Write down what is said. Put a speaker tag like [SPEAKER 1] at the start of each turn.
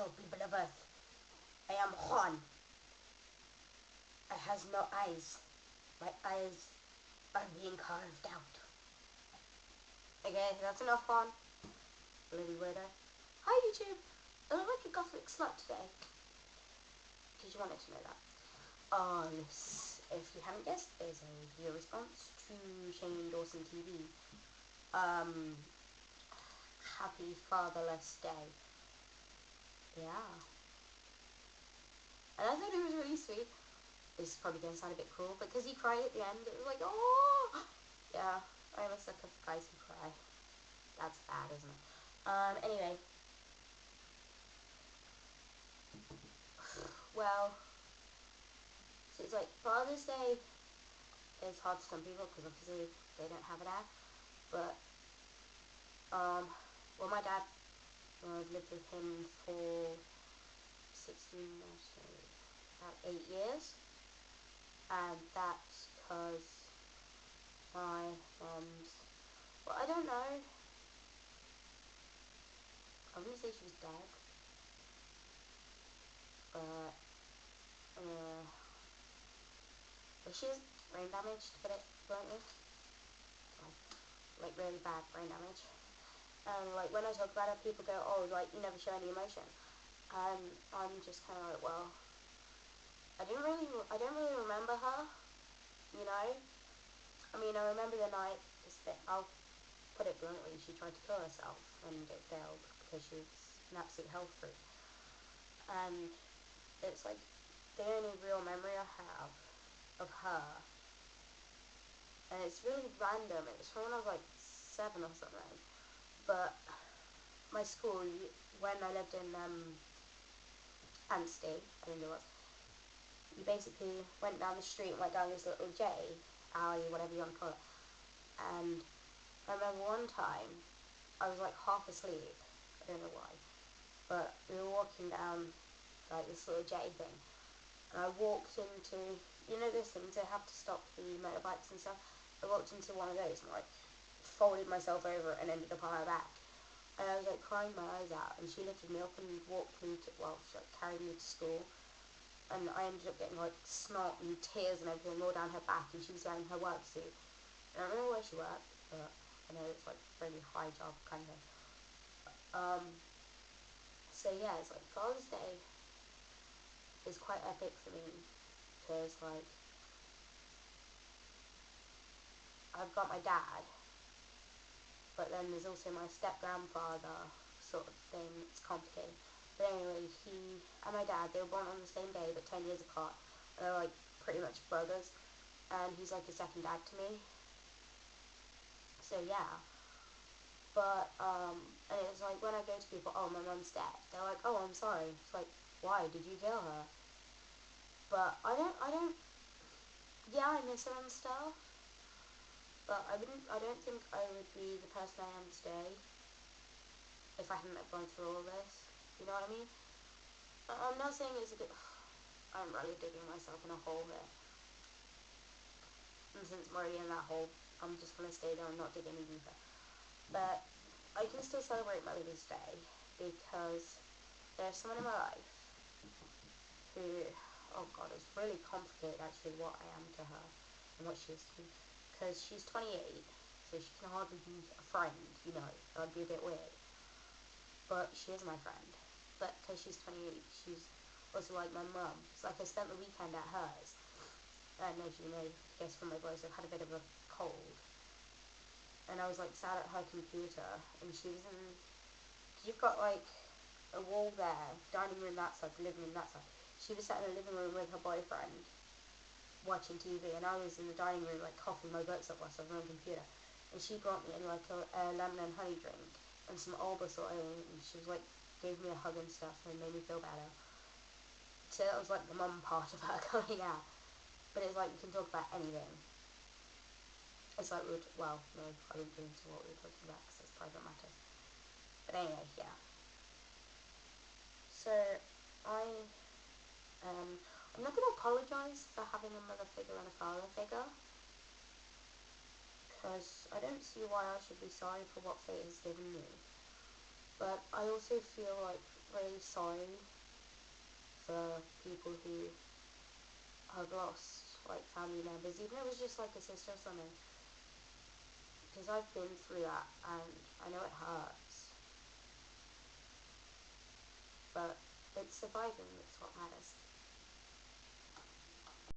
[SPEAKER 1] kill people of Earth. I am Juan. I has no eyes. My eyes are being carved out. Okay, that's enough, Juan. Bloody weirdo. Hi, YouTube. I look like a gothic slut today. Because you wanted to know that. This, if you haven't guessed, is a video response to Shane Dawson TV. Happy Fatherless Day. Yeah. And I thought it was really sweet. This is probably going to sound a bit cruel, but because he cried at the end, it was like, oh! Yeah, I'm a sucker for guys who cry. That's bad, isn't it? Anyway. Well, so it's like Father's Day is hard for some people because obviously they don't have a dad. But, well, my dad, I've lived with him for about 8 years. And that's because my mum's, well, I don't know. I wouldn't say she was dead. But, she has brain damage, to put it bluntly. Like, really bad brain damage. And, like, when I talk about it, people go, oh, like, you never show any emotion. And I'm just kind of like, well, I don't really remember her, you know? I mean, I remember the night, I'll put it bluntly, she tried to kill herself, and it failed, because she was an absolute health freak. And it's like, the only real memory I have of her, and it's really random, it's from when I was like 7 or something, but my school, when I lived in Anstey, I think it was, you basically went down the street and went down this little alley, whatever you want to call it, and I remember one time, I was like half asleep, I don't know why, but we were walking down like this little thing, and I walked into, you know those things they have to stop the motorbikes and stuff, I walked into one of those and like folded myself over and ended up on my back, and I was like crying my eyes out, and she lifted me up and walked me to, well, she like carried me to school, and I ended up getting like snot and tears and everything all down her back, and she was wearing her work suit, and I don't know where she worked, but I know it's like a really high job kind of thing. So yeah, it's like Father's Day is quite epic for me, because like, I've got my dad, but then there's also my step-grandfather sort of thing, it's complicated. But anyway, he and my dad, they were born on the same day, but 10 years apart, and they're like pretty much brothers, and he's like a second dad to me. So yeah, but, and it's like, when I go to people, oh, my mum's dead, they're like, oh, I'm sorry, it's like, why, did you kill her? But I don't, yeah, I miss her and stuff, but I don't think I would be the person I am today if I hadn't gone through all this, you know what I mean? I'm not saying it's a good, I'm really digging myself in a hole here, and since I'm already in that hole, I'm just going to stay there and not dig any deeper. But I can still celebrate Mother's Day because there's someone in my life who, oh god, it's really complicated actually what I am to her and what she is to me, because she's 28, so she can hardly be a friend, you know, that'd be a bit weird, but she is my friend, but because she's 28, she's also like my mum. It's like I spent the weekend at hers, and as you may guess from my voice, I've had a bit of a cold, and I was like sat at her computer, and she was in, you've got like a wall there, dining room that side, the living room that side, she was sat in the living room with her boyfriend, watching TV, and I was in the dining room like coughing my guts up whilst I was on the computer, and she brought me in like a lemon and honey drink, and some Albus oil, and she was like, gave me a hug and stuff, and made me feel better. So that was like the mum part of her coming out, but it's like, we can talk about anything. It's like, well, no, I wouldn't go into what we were talking about because it's private matters. But anyway, yeah. So, I'm not going to apologise for having a mother figure and a father figure, because I don't see why I should be sorry for what fate has given me. But I also feel like really sorry for people who have lost like family members, even if it was just like a sister or something, because I've been through that and I know it hurts, but it's surviving that's what matters.